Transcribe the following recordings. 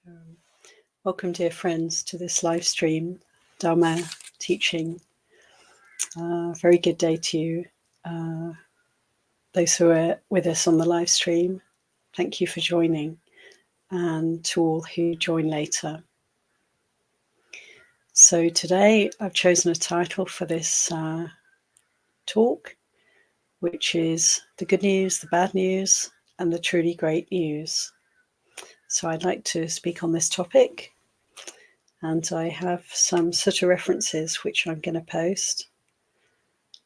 Um, Welcome, dear friends, to this live stream, Dharma teaching. Very good day to you. Those who are with us on the live stream, thank you for joining, and to all who join later. So today I've chosen a title for this talk, which is The Good News, the Bad News, and the Truly Great News. So I'd like to speak on this topic, and I have some sutta references which I'm going to post.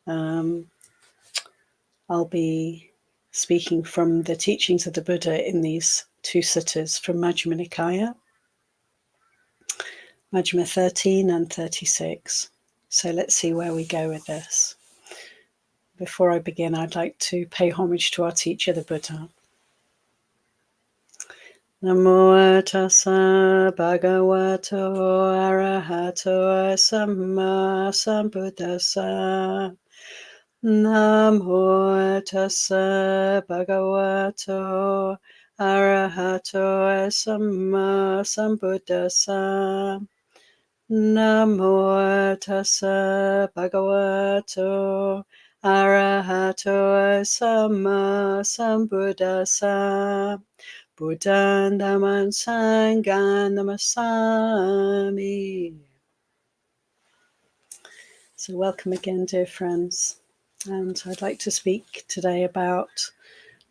I'll be speaking from the teachings of the Buddha in these two suttas from Majjhima Nikaya, Majjhima 13 and 36. So let's see where we go with this. Before I begin, I'd like to pay homage to our teacher, the Buddha. Namo tassa bhagavato arahato samma sambuddhassa. Namo tassa bhagavato arahato samma sambuddhassa. Namo tassa bhagavato arahato samma sambuddhassa. Buddhan Dhamman Sanghan Namasami. So welcome again, dear friends. And I'd like to speak today about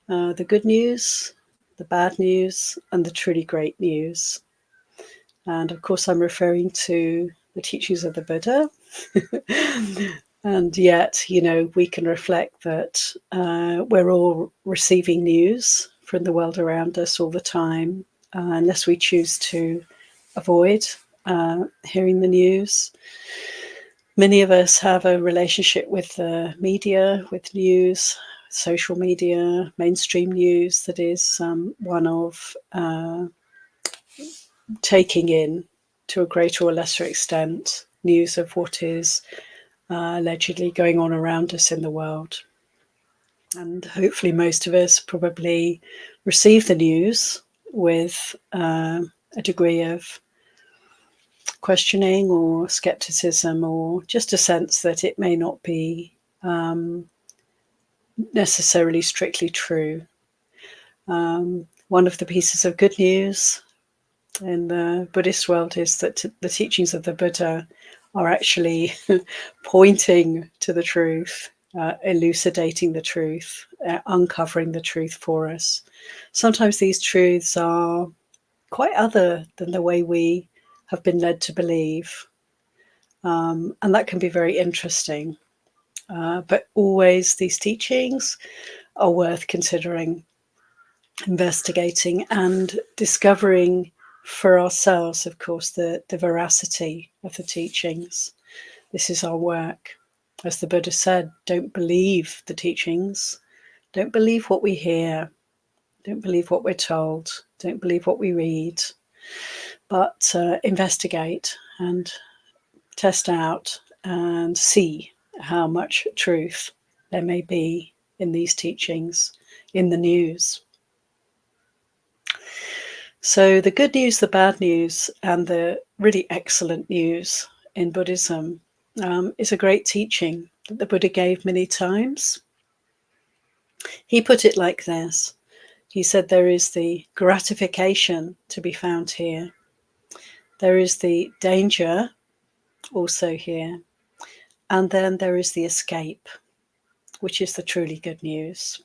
the good news, the bad news, and the truly great news. And of course, I'm referring to the teachings of the Buddha. And yet, we can reflect that we're all receiving news from the world around us all the time, unless we choose to avoid hearing the news. Many of us have a relationship with the media, with news, social media, mainstream news that is one of taking in, to a greater or lesser extent, news of what is allegedly going on around us in the world. And hopefully most of us probably receive the news with a degree of questioning or skepticism, or just a sense that it may not be necessarily strictly true. One of the pieces of good news in the Buddhist world is that the teachings of the Buddha are actually pointing to the truth, elucidating the truth, uncovering the truth for us. Sometimes these truths are quite other than the way we have been led to believe, and that can be very interesting. But always these teachings are worth considering, investigating, and discovering for ourselves, of course, the veracity of the teachings. This is our work. As the Buddha said, don't believe the teachings. Don't believe what we hear. Don't believe what we're told. Don't believe what we read. But investigate and test out and see how much truth there may be in these teachings, in the news. So the good news, the bad news, and the really excellent news in Buddhism is a great teaching that the Buddha gave many times. He put it like this. He said there is the gratification to be found here. There is the danger also here. And then there is the escape, which is the truly good news.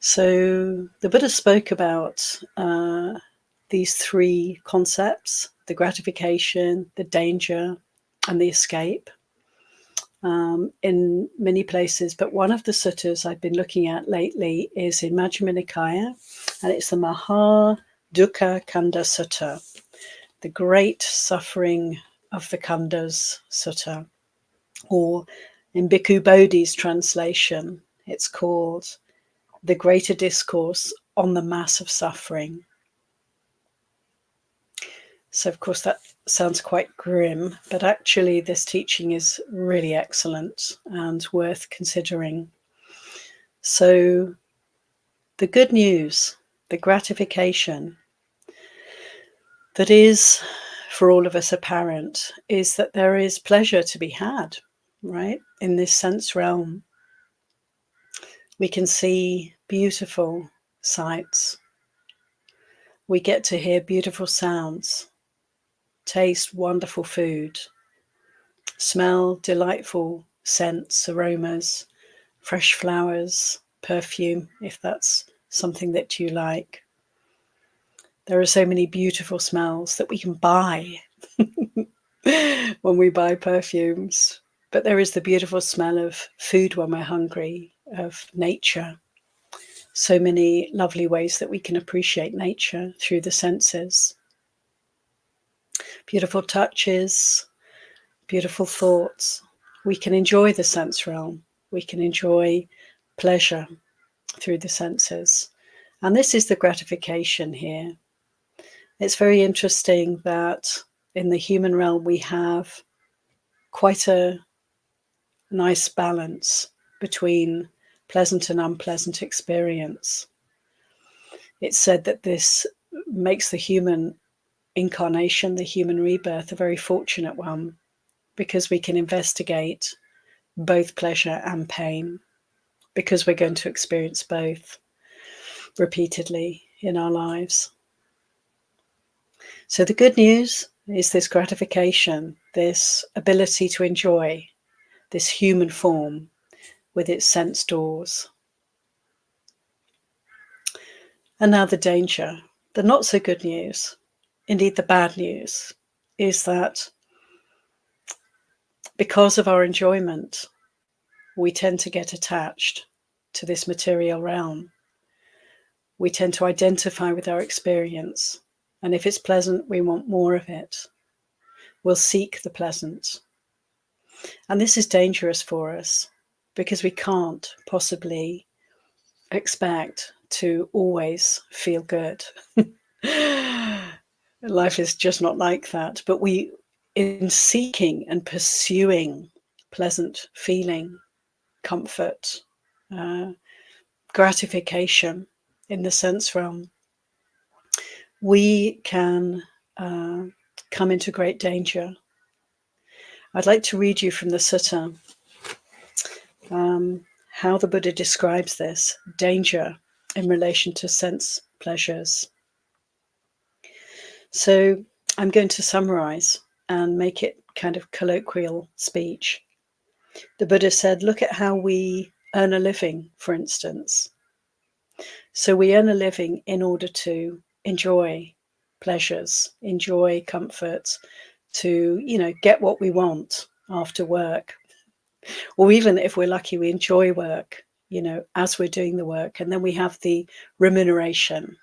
So the Buddha spoke about these three concepts: the gratification, the danger, and the escape, in many places. But one of the suttas I've been looking at lately is in Majjhima Nikaya, and it's the Maha Dukkha Kanda Sutta, the great suffering of the Khandas Sutta, or in Bhikkhu Bodhi's translation, it's called The Greater Discourse on the Mass of Suffering. So, of course, that sounds quite grim, but actually this teaching is really excellent and worth considering. So, the good news, the gratification. that is for all of us apparent is that there is pleasure to be had, right? In this sense realm, we can see beautiful sights. We get to hear beautiful sounds, taste wonderful food, smell delightful scents, aromas, fresh flowers, perfume, if that's something that you like. There are so many beautiful smells that we can buy when we buy perfumes. But there is the beautiful smell of food when we're hungry, of nature. So many lovely ways that we can appreciate nature through the senses. Beautiful touches, beautiful thoughts. We can enjoy the sense realm. We can enjoy pleasure through the senses. And this is the gratification here. It's very interesting that in the human realm we have quite a nice balance between pleasant and unpleasant experience. It's said that this makes the human incarnation, the human rebirth, a very fortunate one, because we can investigate both pleasure and pain, because we're going to experience both repeatedly in our lives. So the good news is this gratification, this ability to enjoy this human form with its sense doors. And now the danger, the not so good news, indeed the bad news, is that because of our enjoyment, we tend to get attached to this material realm. We tend to identify with our experience. And if it's pleasant, we want more of it. We'll seek the pleasant. And this is dangerous for us because we can't possibly expect to always feel good. Life is just not like that. But we, in seeking and pursuing pleasant feeling, comfort, gratification in the sense realm, we can come into great danger. I'd like to read you from the Sutta how the Buddha describes this danger in relation to sense pleasures. So I'm going to summarize and make it kind of colloquial speech. The Buddha said, look at how we earn a living, for instance. So we earn a living in order to enjoy pleasures, enjoy comforts, to, get what we want after work. Or even if we're lucky, we enjoy work, as we're doing the work. And then we have the remuneration.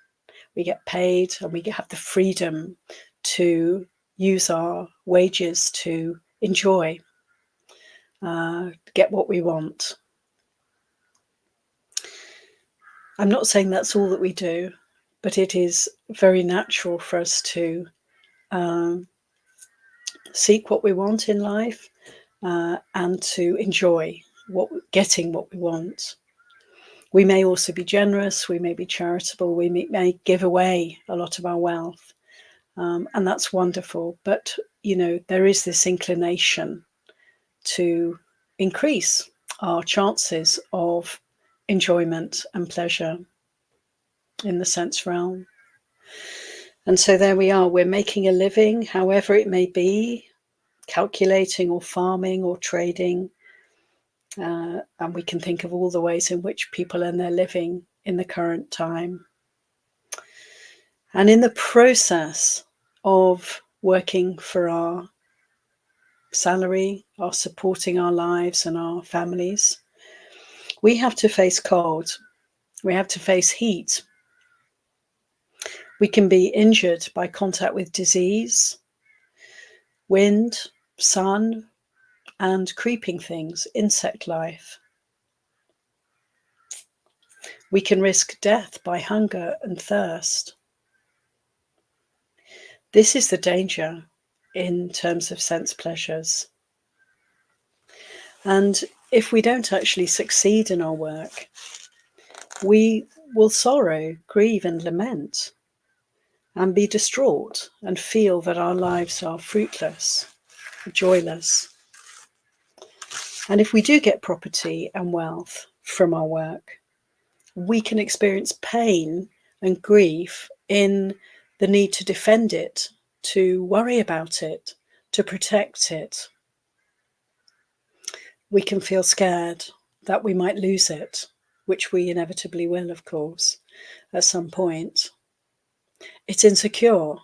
We get paid and we have the freedom to use our wages to enjoy, get what we want. I'm not saying that's all that we do, but it is very natural for us to seek what we want in life and to enjoy getting what we want. We may also be generous, we may be charitable, we may give away a lot of our wealth, and that's wonderful. But, there is this inclination to increase our chances of enjoyment and pleasure in the sense realm. And so there we are, we're making a living, however it may be, calculating or farming or trading. And we can think of all the ways in which people earn their living in the current time. And in the process of working for our salary, our supporting our lives and our families, we have to face cold. We have to face heat. We can be injured by contact with disease, wind, sun, and creeping things, insect life. We can risk death by hunger and thirst. This is the danger in terms of sense pleasures. And if we don't actually succeed in our work, we will sorrow, grieve, and lament. and be distraught and feel that our lives are fruitless, joyless. And if we do get property and wealth from our work, we can experience pain and grief in the need to defend it, to worry about it, to protect it. We can feel scared that we might lose it, which we inevitably will, of course, at some point. It's insecure.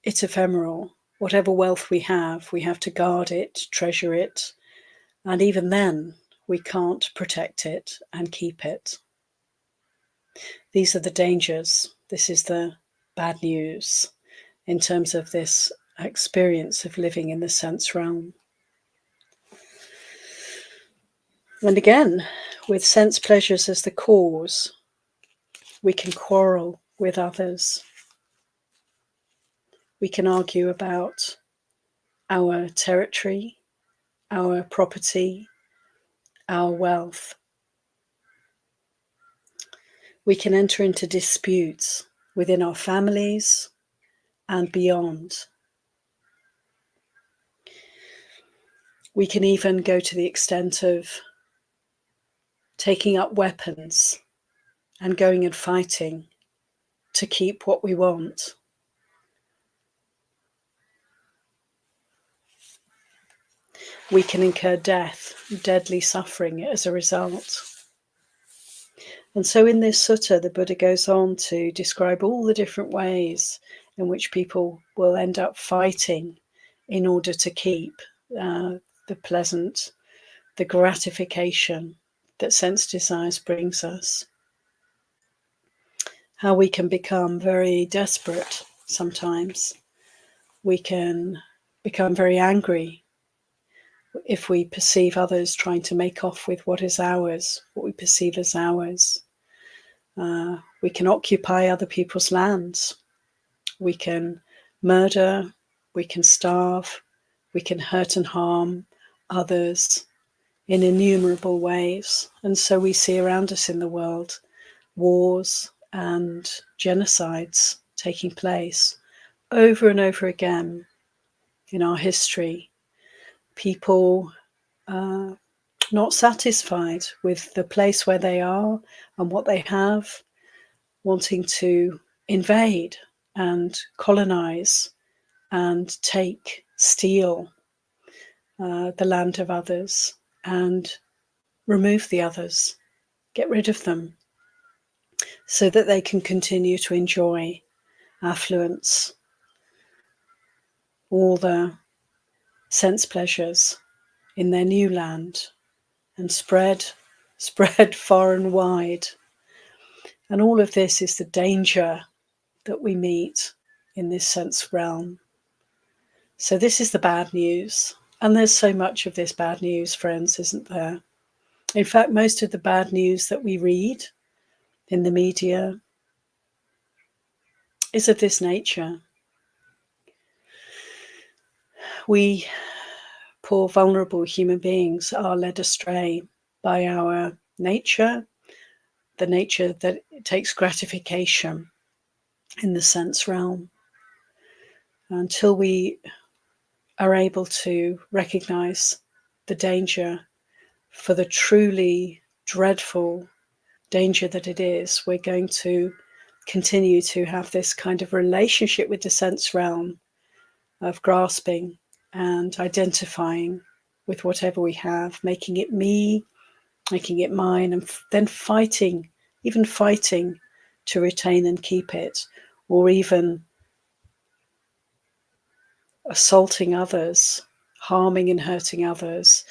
It's ephemeral. Whatever wealth we have to guard it, treasure it, and even then, we can't protect it and keep it. These are the dangers. This is the bad news in terms of this experience of living in the sense realm. And again, with sense pleasures as the cause, we can quarrel with others. We can argue about our territory, our property, our wealth. We can enter into disputes within our families and beyond. We can even go to the extent of taking up weapons and going and fighting to keep what we want. We can incur death, deadly suffering as a result. And so in this sutta, the Buddha goes on to describe all the different ways in which people will end up fighting in order to keep the pleasant, the gratification that sense desires brings us. How we can become very desperate sometimes. We can become very angry if we perceive others trying to make off with what is ours, what we perceive as ours. We can occupy other people's lands. We can murder, we can starve, we can hurt and harm others in innumerable ways. And so we see around us in the world wars and genocides taking place over and over again in our history. People not satisfied with the place where they are and what they have, wanting to invade and colonize and steal the land of others and remove the others, get rid of them, so that they can continue to enjoy affluence, all the sense pleasures in their new land, and spread far and wide. And all of this is the danger that we meet in this sense realm. So this is the bad news. And there's so much of this bad news, friends, isn't there? In fact, most of the bad news that we read in the media is of this nature. We, poor vulnerable human beings, are led astray by our nature, the nature that takes gratification in the sense realm. Until we are able to recognize the danger, for the truly dreadful danger that it is, we're going to continue to have this kind of relationship with the sense realm of grasping and identifying with whatever we have, making it me, making it mine, and then even fighting to retain and keep it, or even assaulting others, harming and hurting others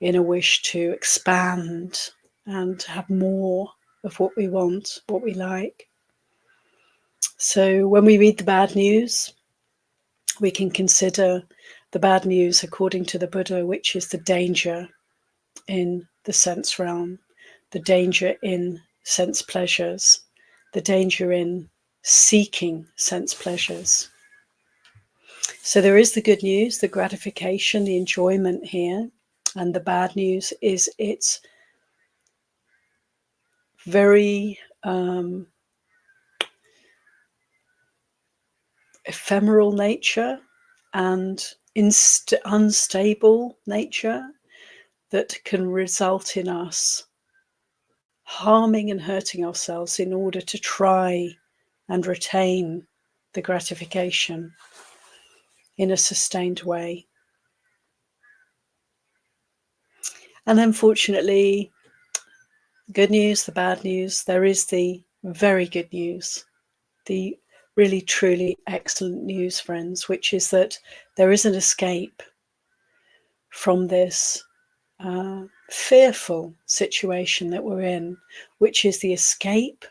in a wish to expand and have more of what we want, what we like. So when we read the bad news, we can consider the bad news according to the Buddha, which is the danger in the sense realm, the danger in sense pleasures, the danger in seeking sense pleasures. So there is the good news, the gratification, the enjoyment here, and the bad news is it's very ephemeral nature and unstable nature that can result in us harming and hurting ourselves in order to try and retain the gratification in a sustained way. And then fortunately, good news, the bad news, there is the very good news, the really truly excellent news, friends, which is that there is an escape from this fearful situation that we're in, which is the escape,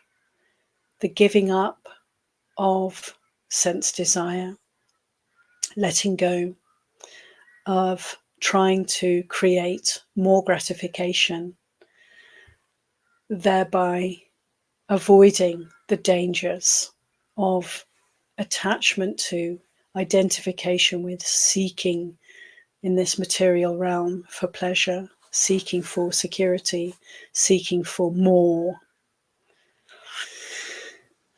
the giving up of sense desire, letting go of trying to create more gratification, thereby avoiding the dangers of attachment to, identification with, seeking in this material realm for pleasure, seeking for security, seeking for more.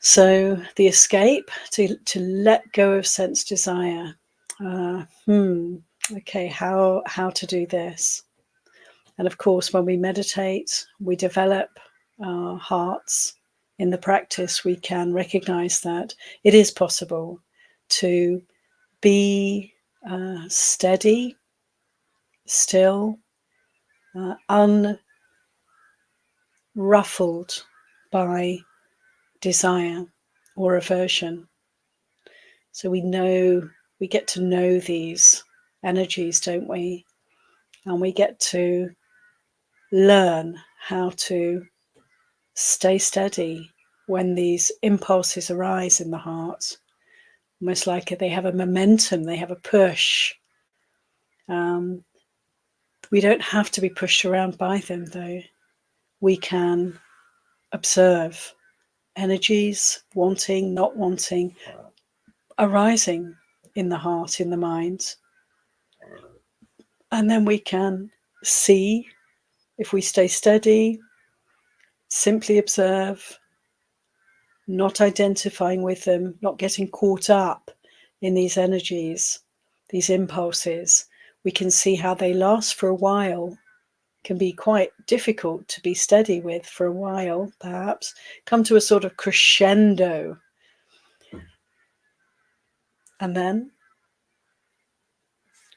So the escape, to let go of sense desire. Okay, how to do this? And of course, when we meditate, we develop our hearts. In the practice, we can recognize that it is possible to be steady, still, unruffled by desire or aversion. So we get to know these energies, don't we? And we get to learn how to stay steady when these impulses arise in the heart, almost like they have a momentum, they have a push. We don't have to be pushed around by them, though. We can observe energies, wanting, not wanting, arising in the heart, in the mind. And then we can see, if we stay steady, simply observe, not identifying with them, not getting caught up in these energies, these impulses. We can see how they last for a while, can be quite difficult to be steady with for a while, perhaps, come to a sort of crescendo. And then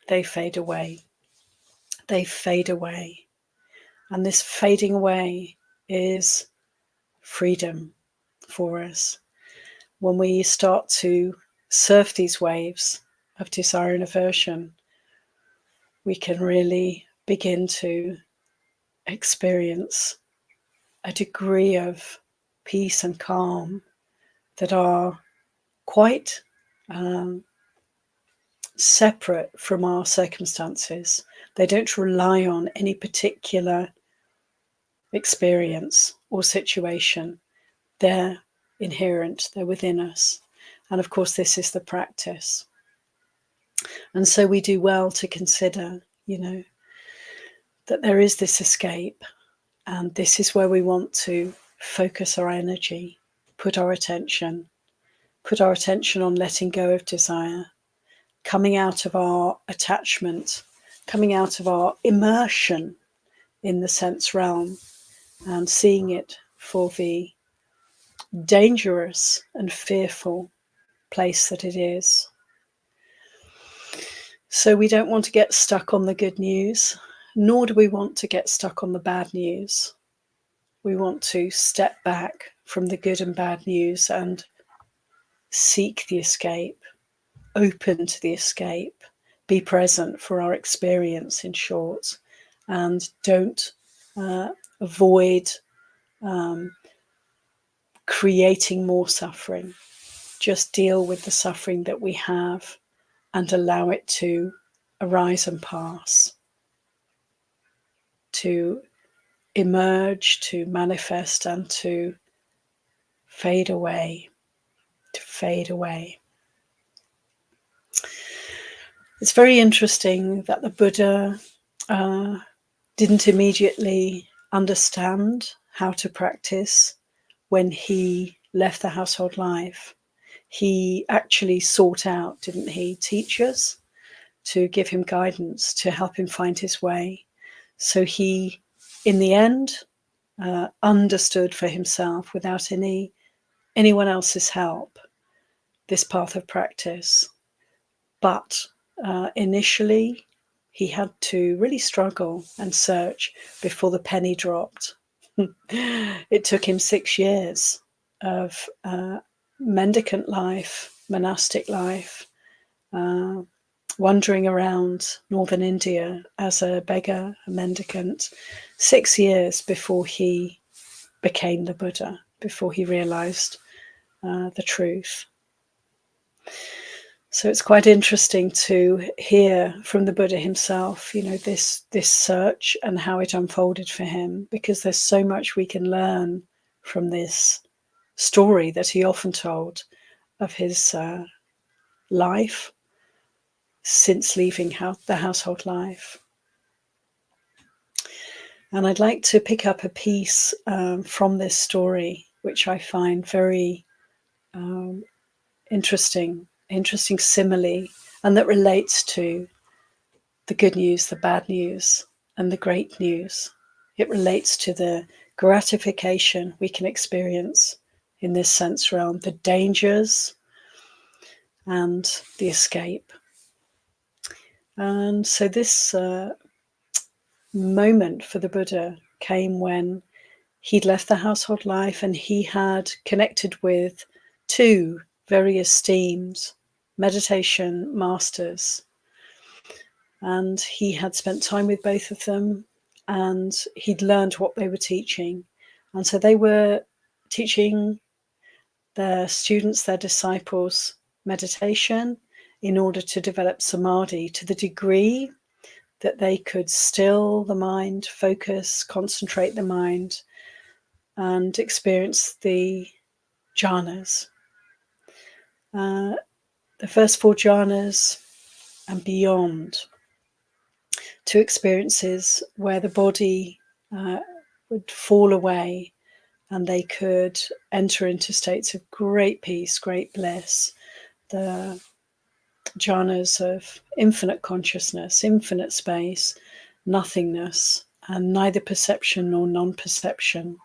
they fade away. They fade away. And this fading away is freedom for us. When we start to surf these waves of desire and aversion, we can really begin to experience a degree of peace and calm that are quite separate from our circumstances. They don't rely on any particular experience or situation. They're inherent, they're within us. And of course, this is the practice. And so we do well to consider, that there is this escape, and this is where we want to focus our energy, put our attention on letting go of desire, coming out of our attachment, coming out of our immersion in the sense realm, and seeing it for the dangerous and fearful place that it is. So we don't want to get stuck on the good news, nor do we want to get stuck on the bad news. We want to step back from the good and bad news and seek the escape, open to the escape, be present for our experience, in short, and don't avoid creating more suffering. Just deal with the suffering that we have and allow it to arise and pass, to emerge, to manifest, and to fade away, It's very interesting that the Buddha didn't immediately understand how to practice when he left the household life. he actually sought out, didn't he, teachers to give him guidance, to help him find his way. So he, in the end, understood for himself, without anyone else's help, this path of practice. But initially, he had to really struggle and search before the penny dropped. It took him 6 years of mendicant life, monastic life, wandering around northern India as a beggar, a mendicant, 6 years before he became the Buddha, before he realized the truth. So it's quite interesting to hear from the Buddha himself, this search and how it unfolded for him, because there's so much we can learn from this story that he often told of his life since leaving the household life. And I'd like to pick up a piece from this story, which I find very interesting simile, and that relates to the good news, the bad news, and the great news. It relates to the gratification we can experience in this sense realm, the dangers and the escape. And so this moment for the Buddha came when he'd left the household life and he had connected with 2 very esteemed meditation masters. And he had spent time with both of them, and he'd learned what they were teaching. And so they were teaching their students, their disciples, meditation in order to develop samadhi to the degree that they could still the mind, focus, concentrate the mind, and experience the jhanas. The first 4 jhanas and beyond, 2 experiences where the body would fall away and they could enter into states of great peace, great bliss. The jhanas of infinite consciousness, infinite space, nothingness, and neither perception nor non-perception,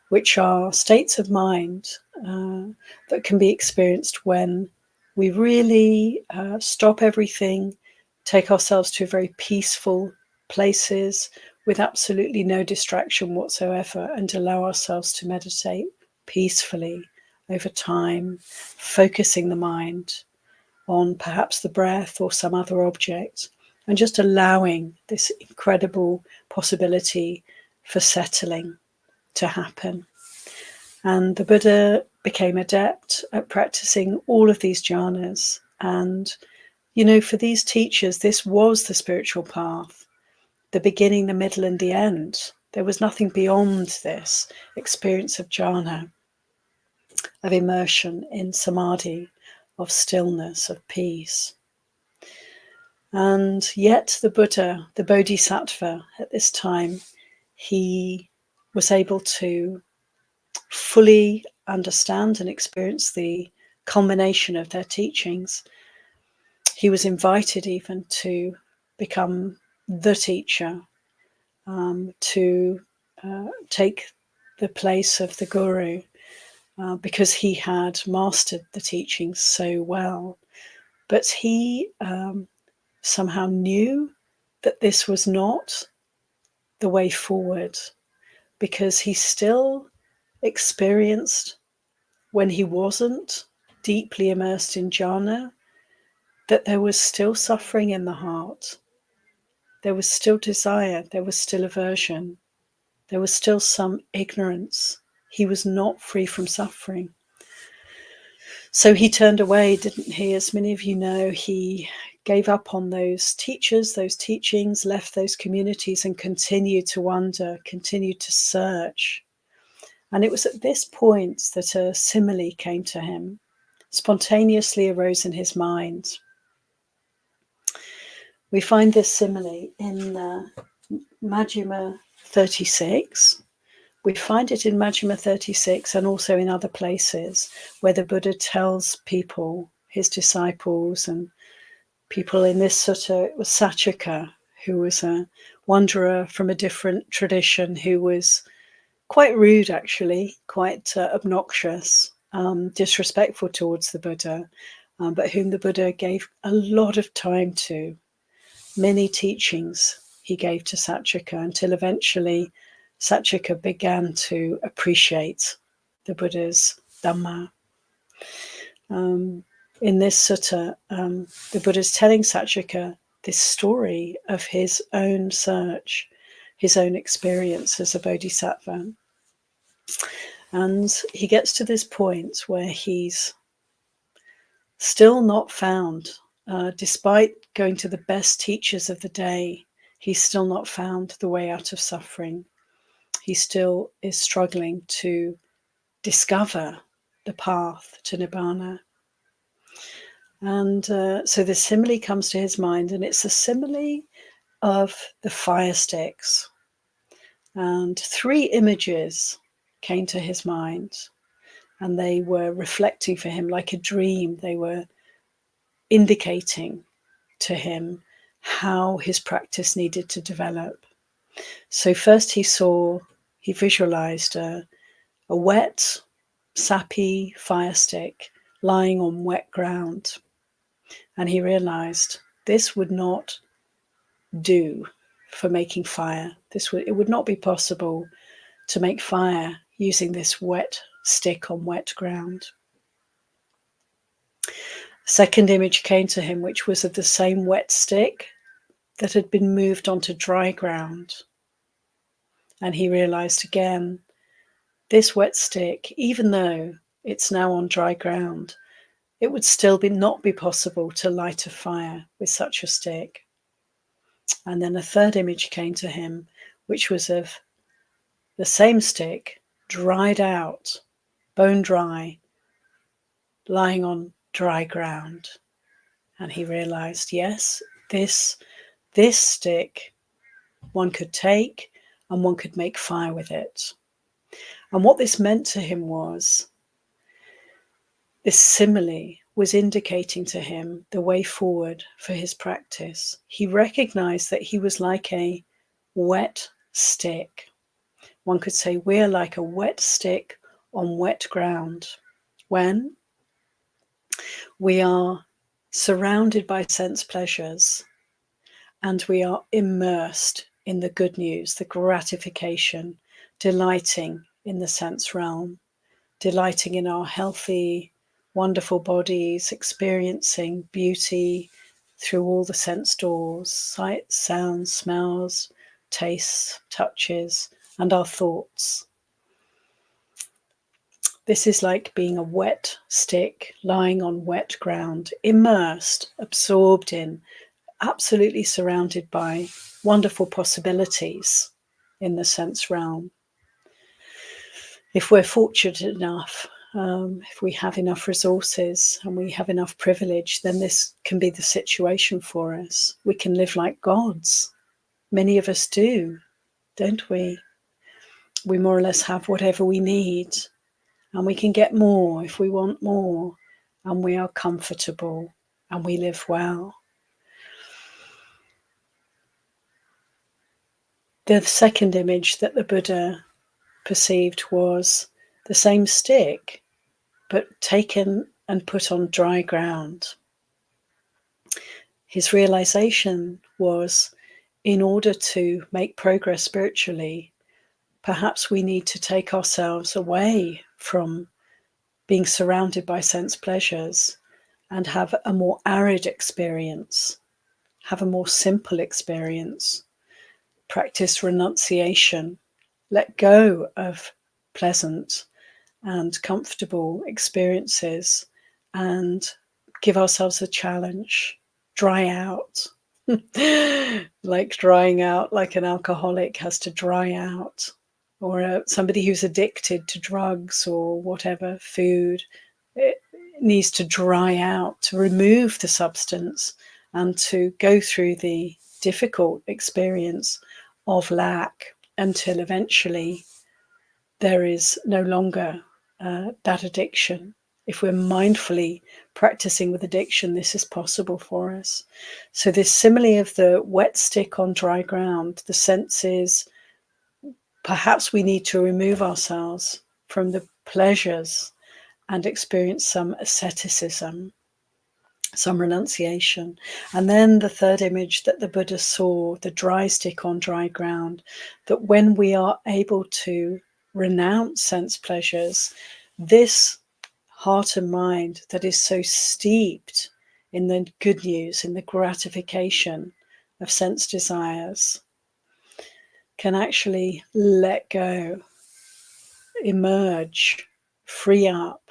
which are states of mind that can be experienced when we really stop everything, take ourselves to very peaceful places with absolutely no distraction whatsoever, and allow ourselves to meditate peacefully over time, focusing the mind on perhaps the breath or some other object, and just allowing this incredible possibility for settling to happen. And the Buddha became adept at practicing all of these jhanas. And, for these teachers, this was the spiritual path, the beginning, the middle, and the end. There was nothing beyond this experience of jhana, of immersion in samadhi, of stillness, of peace. And yet the Buddha, the Bodhisattva at this time, he was able to fully understand and experience the culmination of their teachings. He was invited even to become the teacher, to take the place of the guru, because he had mastered the teachings so well. But he somehow knew that this was not the way forward, because he still experienced, when he wasn't deeply immersed in jhana, that there was still suffering in the heart. There was still desire, there was still aversion, there was still some ignorance. He was not free from suffering. So he turned away, didn't he? As many of you know, he gave up on those teachers, those teachings, left those communities, and continued to wander, continued to search. And it was at this point that a simile came to him, spontaneously arose in his mind. We find this simile in Majjhima 36, We find it in Majjhima 36 and also in other places where the Buddha tells people, his disciples and people in this sutta. It was Saccaka, who was a wanderer from a different tradition, who was quite rude, actually, quite obnoxious, disrespectful towards the Buddha, but whom the Buddha gave a lot of time to. Many teachings he gave to Saccaka until eventually Saccaka began to appreciate the Buddha's Dhamma. In this sutta, the Buddha is telling Saccaka this story of his own search, his own experience as a bodhisattva. And he gets to this point where he's still not found, despite going to the best teachers of the day, he's still not found the way out of suffering. He still is struggling to discover the path to Nibbana. And so the simile comes to his mind, and it's a simile of the fire sticks. And 3 images came to his mind, and they were reflecting for him like a dream. They were indicating to him how his practice needed to develop. So first he visualized a wet, sappy fire stick lying on wet ground. And he realized this would not do for making fire. It would not be possible to make fire using this wet stick on wet ground. Second image came to him, which was of the same wet stick that had been moved onto dry ground. And he realized again, this wet stick, even though it's now on dry ground, it would still not be possible to light a fire with such a stick. And then a third image came to him, which was of the same stick, dried out, bone dry, lying on dry ground. And he realized, yes, this stick one could take and one could make fire with it. And what this meant to him was, this simile was indicating to him the way forward for his practice. He recognized that he was like a wet stick. One could say we're like a wet stick on wet ground. When we are surrounded by sense pleasures and we are immersed in the good news, the gratification, delighting in the sense realm, delighting in our healthy, wonderful bodies, experiencing beauty through all the sense doors, sights, sounds, smells, tastes, touches, and our thoughts. This is like being a wet stick lying on wet ground, immersed, absorbed in, absolutely surrounded by wonderful possibilities in the sense realm. If we're fortunate enough, if we have enough resources and we have enough privilege, then this can be the situation for us. We can live like gods. Many of us do, don't we? We more or less have whatever we need, and we can get more if we want more, and we are comfortable and we live well. The second image that the Buddha perceived was the same stick, but taken and put on dry ground. His realization was, in order to make progress spiritually, perhaps we need to take ourselves away from being surrounded by sense pleasures and have a more arid experience, have a more simple experience, practice renunciation, let go of pleasant and comfortable experiences and give ourselves a challenge, dry out. Like drying out, like an alcoholic has to dry out, or somebody who's addicted to drugs or whatever, food, it needs to dry out, to remove the substance and to go through the difficult experience of lack until eventually there is no longer that addiction. If we're mindfully practicing with addiction, this is possible for us. So this simile of the wet stick on dry ground, the sense is perhaps we need to remove ourselves from the pleasures and experience some asceticism, some renunciation. And then the third image that the Buddha saw, the dry stick on dry ground, that when we are able to renounce sense pleasures, this heart and mind that is so steeped in the good news, in the gratification of sense desires, can actually let go, emerge, free up,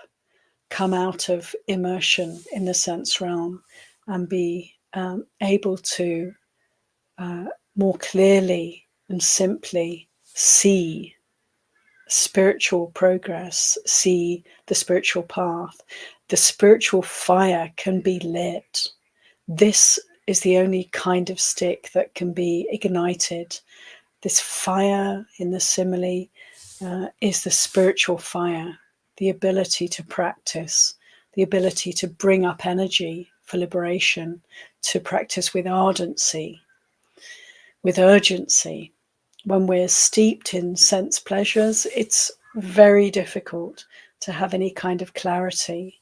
come out of immersion in the sense realm, and be able to more clearly and simply see spiritual progress, see the spiritual path. The spiritual fire can be lit. This is the only kind of stick that can be ignited. This fire in the simile is the spiritual fire, the ability to practice, the ability to bring up energy for liberation, to practice with ardency, with urgency. When we're steeped in sense pleasures, it's very difficult to have any kind of clarity.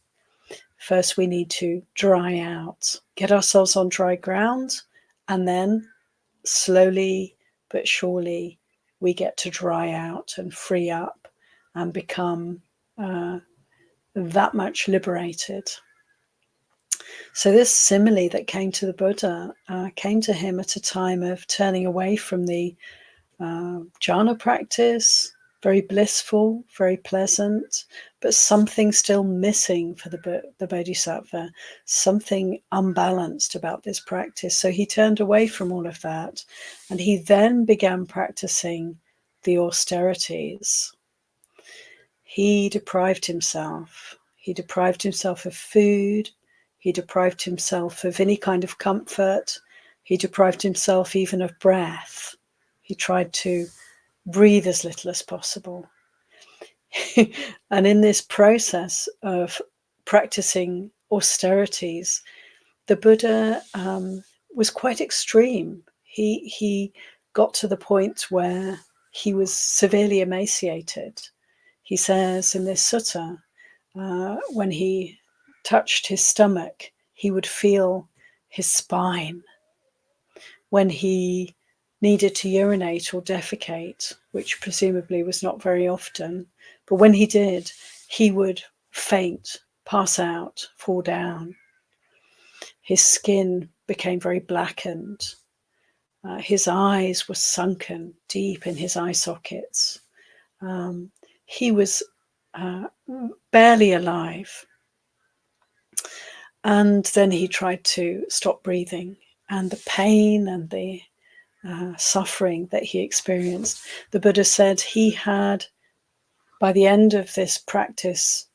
First, we need to dry out, get ourselves on dry ground, and then slowly but surely we get to dry out and free up and become that much liberated. So this simile that came to the Buddha came to him at a time of turning away from the jhana practice, very blissful, very pleasant, but something still missing for the Bodhisattva, something unbalanced about this practice. So he turned away from all of that, and he then began practicing the austerities. He deprived himself. He deprived himself of food. He deprived himself of any kind of comfort. He deprived himself even of breath. He tried to breathe as little as possible. And in this process of practicing austerities, the Buddha was quite extreme. He got to the point where he was severely emaciated. He says in this sutta, when he touched his stomach, he would feel his spine. When he needed to urinate or defecate, which presumably was not very often, but when he did, he would faint, pass out, fall down. His skin became very blackened. His eyes were sunken deep in his eye sockets. He was barely alive. And then he tried to stop breathing, and the pain and the suffering that he experienced, the Buddha said he had, by the end of this practice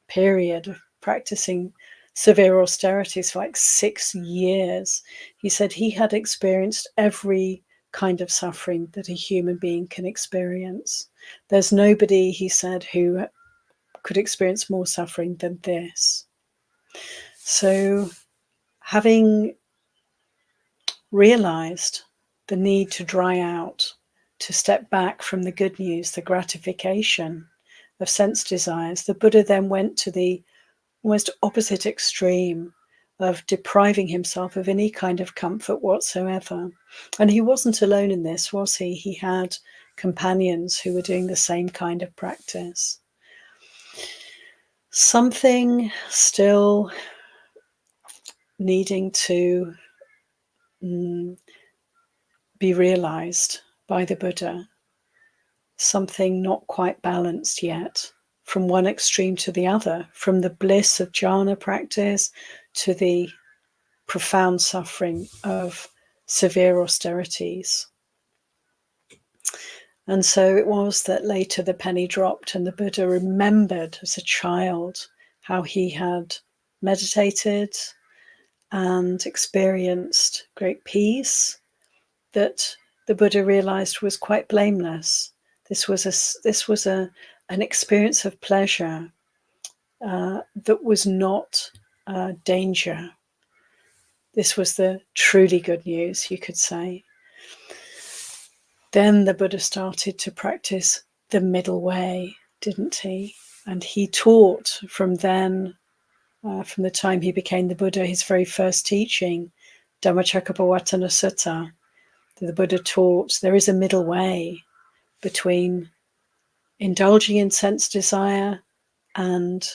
period of practicing severe austerities for like 6 years, he said he had experienced every kind of suffering that a human being can experience. There's nobody, he said, who could experience more suffering than this. So having realized the need to dry out, to step back from the good news, the gratification of sense desires, the Buddha then went to the almost opposite extreme of depriving himself of any kind of comfort whatsoever. And he wasn't alone in this, was he? He had companions who were doing the same kind of practice. Something still needing to be realized by the Buddha, something not quite balanced yet, from one extreme to the other, from the bliss of jhana practice to the profound suffering of severe austerities. And so it was that later the penny dropped and the Buddha remembered as a child how he had meditated and experienced great peace that the Buddha realized was quite blameless. This was an experience of pleasure that was not danger. This was the truly good news, you could say. Then the Buddha started to practice the middle way, didn't he? And he taught from then, from the time he became the Buddha, his very first teaching, Dhammacakkappavattana Sutta, the Buddha taught there is a middle way between indulging in sense desire and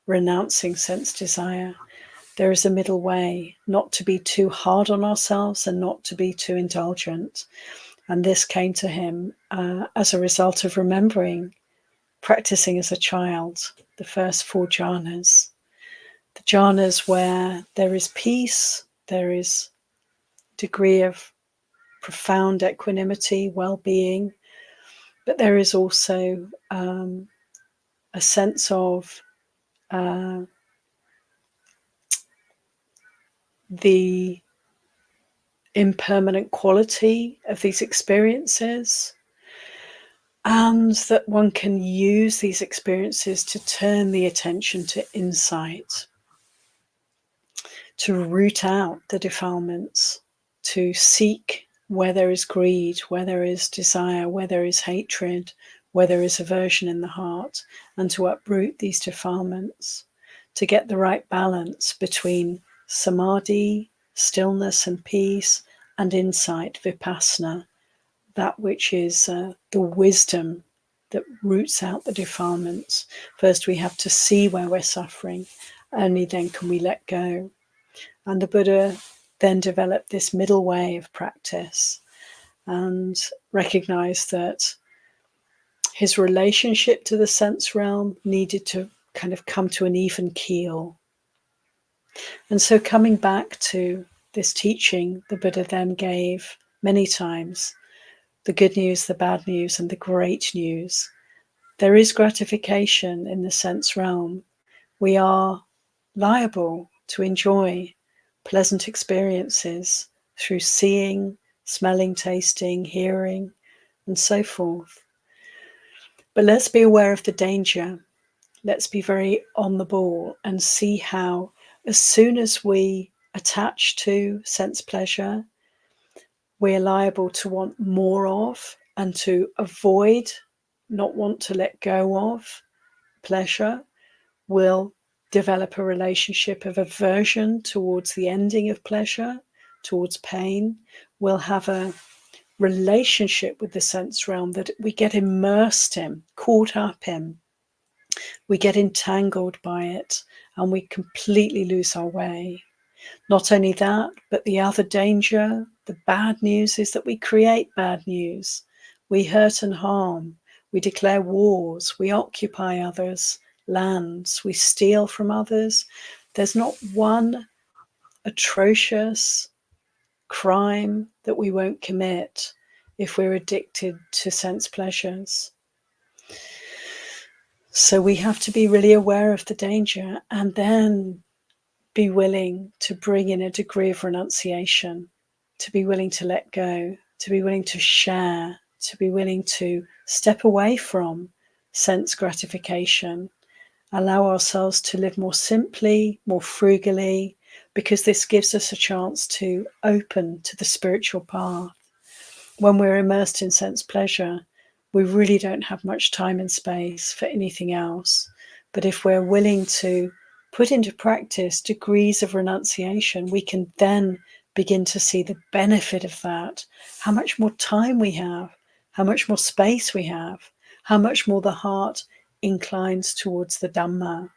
renouncing sense desire. There is a middle way, not to be too hard on ourselves and not to be too indulgent. And this came to him as a result of remembering practicing as a child, the first 4 jhanas. The jhanas where there is peace, there is degree of profound equanimity, well-being, but there is also a sense of the impermanent quality of these experiences, and that one can use these experiences to turn the attention to insight, to root out the defilements, to seek where there is greed, where there is desire, where there is hatred, where there is aversion in the heart, and to uproot these defilements, to get the right balance between samadhi, stillness and peace, and insight, vipassana, that which is the wisdom that roots out the defilements. First, we have to see where we're suffering, only then can we let go. And the Buddha then developed this middle way of practice and recognized that his relationship to the sense realm needed to kind of come to an even keel. And so coming back to this teaching, the Buddha then gave many times the good news, the bad news, and the great news. There is gratification in the sense realm. We are liable to enjoy pleasant experiences through seeing, smelling, tasting, hearing, and so forth. But let's be aware of the danger. Let's be very on the ball and see how, as soon as we attach to sense pleasure, we're liable to want more of and to avoid, not want to let go of pleasure. We'll develop a relationship of aversion towards the ending of pleasure, towards pain. We'll have a relationship with the sense realm that we get immersed in, caught up in. We get entangled by it and we completely lose our way. Not only that, but the other danger, the bad news, is that we create bad news. We hurt and harm. We declare wars. We occupy others' lands. We steal from others. There's not one atrocious crime that we won't commit if we're addicted to sense pleasures. So we have to be really aware of the danger and then be willing to bring in a degree of renunciation, to be willing to let go, to be willing to share, to be willing to step away from sense gratification, allow ourselves to live more simply, more frugally, because this gives us a chance to open to the spiritual path. When we're immersed in sense pleasure, we really don't have much time and space for anything else. But if we're willing to put into practice degrees of renunciation, we can then begin to see the benefit of that, how much more time we have, how much more space we have, how much more the heart inclines towards the Dhamma.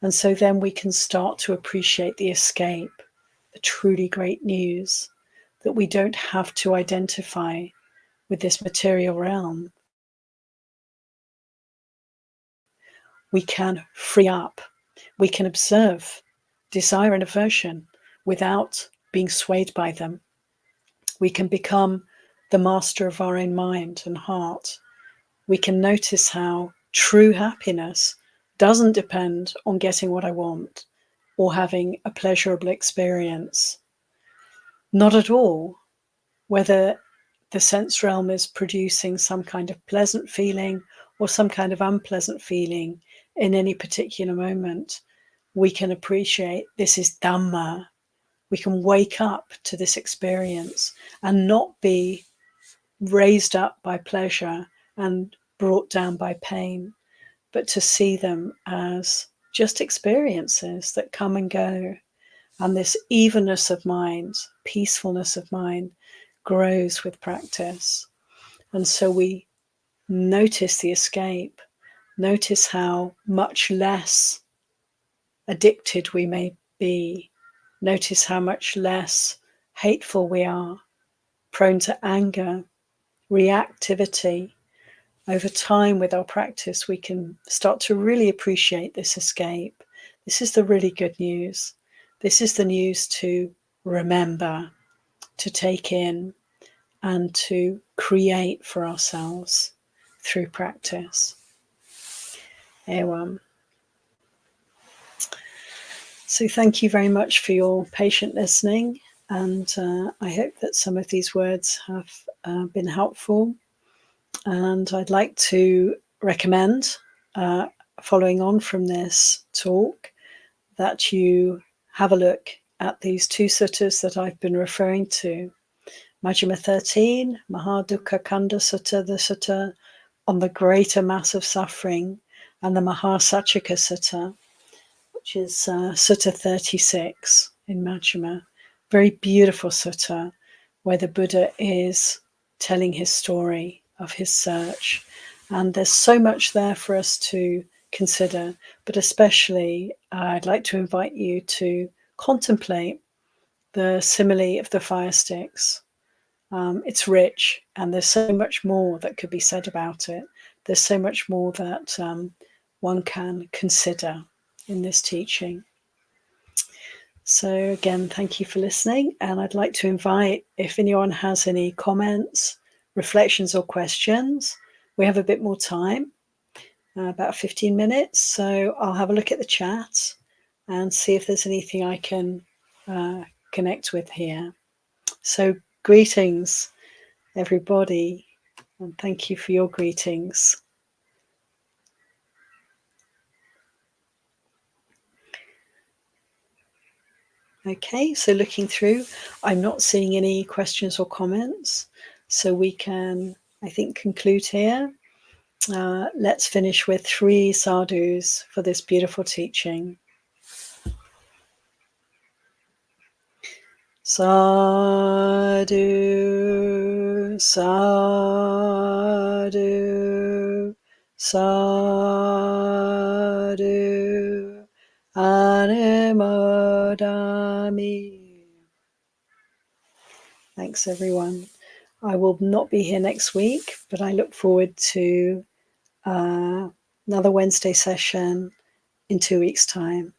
And so then we can start to appreciate the escape, the truly great news, that we don't have to identify with this material realm. We can free up. We can observe desire and aversion without being swayed by them. We can become the master of our own mind and heart. We can notice how true happiness doesn't depend on getting what I want or having a pleasurable experience. Not at all. Whether the sense realm is producing some kind of pleasant feeling or some kind of unpleasant feeling in any particular moment, we can appreciate this is Dhamma. We can wake up to this experience and not be raised up by pleasure and brought down by pain, but to see them as just experiences that come and go. And this evenness of mind, peacefulness of mind, grows with practice. And so we notice the escape, notice how much less addicted we may be, notice how much less hateful we are, prone to anger, reactivity. Over time, with our practice, we can start to really appreciate this escape. This is the really good news. This is the news to remember, to take in, and to create for ourselves through practice. Ayya. So thank you very much for your patient listening, and I hope that some of these words have been helpful. And I'd like to recommend, following on from this talk, that you have a look at these two suttas that I've been referring to. Majjhima 13, Mahadukkha Kanda Sutta, the sutta on the greater mass of suffering, and the Mahasachika Sutta, which is Sutta 36 in Majjhima. Very beautiful sutta where the Buddha is telling his story of his search. And there's so much there for us to consider, but especially I'd like to invite you to contemplate the simile of the fire sticks. It's rich, and there's so much more that could be said about it. There's so much more that one can consider in this teaching. So again, thank you for listening, and I'd like to invite, if anyone has any comments, reflections or questions, we have a bit more time, about 15 minutes, so I'll have a look at the chat and see if there's anything I can connect with here. So greetings, everybody, and thank you for your greetings. Okay, so looking through, I'm not seeing any questions or comments, so we can, I think, conclude here. Let's finish with 3 sadhus for this beautiful teaching. Sadhu, sadhu, sadhu, anumodami. Thanks, everyone. I will not be here next week, but I look forward to another Wednesday session in 2 weeks' time.